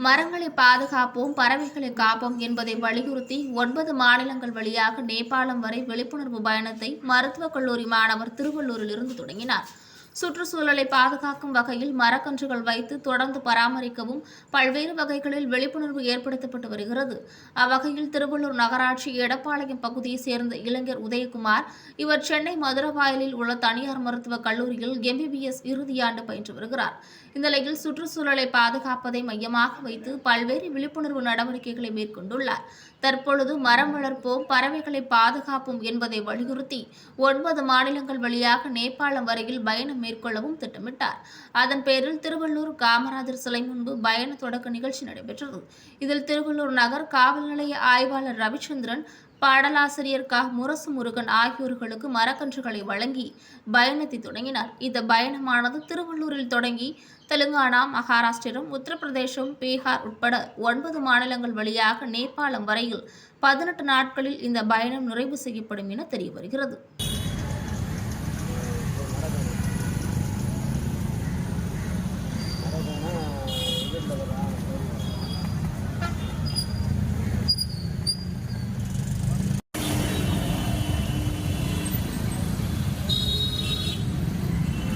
மரங்களை பாதுகாப்போம், பறவைகளை காப்போம் என்பதை வலியுறுத்தி 9 மாநிலங்கள் வழியாக நேபாளம் வரை விழிப்புணர்வு பயணத்தை மருத்துவக் கல்லூரி மாணவர் திருவள்ளூரில் இருந்து தொடங்கினார். சுற்றுச்சூழலை பாதுகாக்கும் வகையில் மரக்கன்றுகள் வைத்து தொடர்ந்து பராமரிக்கவும் பல்வேறு வகைகளில் விழிப்புணர்வு ஏற்படுத்தப்பட்டு வருகிறது. அவ்வகையில் திருவள்ளூர் நகராட்சி எடப்பாளையம் பகுதியைச் சேர்ந்த இளைஞர் உதயகுமார். இவர் சென்னை மதுரவாயலில் உள்ள தனியார் மருத்துவக் கல்லூரியில் MBBS இறுதியாண்டு பயின்று வருகிறார். இந்த நிலையில் சுற்றுச்சூழலை பாதுகாப்பதை மையமாக வைத்து பல்வேறு விழிப்புணர்வு நடவடிக்கைகளை மேற்கொண்டுள்ளார். தற்பொழுது மரம் வளர்ப்போம், பறவைகளை பாதுகாப்போம் என்பதை வலியுறுத்தி 9 மாநிலங்கள் வழியாக நேபாளம் வரையில் பயணம் மேற்கொள்ளவும் திட்டமிட்டார். அதன் பேரில் திருவள்ளூர் காமராஜர் சிலை முன்பு பயண தொடக்க நிகழ்ச்சி நடைபெற்றது. இதில் திருவள்ளூர் நகர் காவல் நிலைய ஆய்வாளர் ரவிச்சந்திரன், பாடலாசிரியர் முரசு முருகன் ஆகியோர்களுக்கு மரக்கன்றுகளை வழங்கி பயணத்தை தொடங்கினார். இந்த பயணமானது திருவள்ளூரில் தொடங்கி தெலுங்கானா, மகாராஷ்டிரம், உத்தரப்பிரதேசம், பீகார் உட்பட 9 மாநிலங்கள் வழியாக நேபாளம் வரையில் 18 நாட்களில் இந்த பயணம் நிறைவு செய்யப்படும் என தெரியவருகிறது.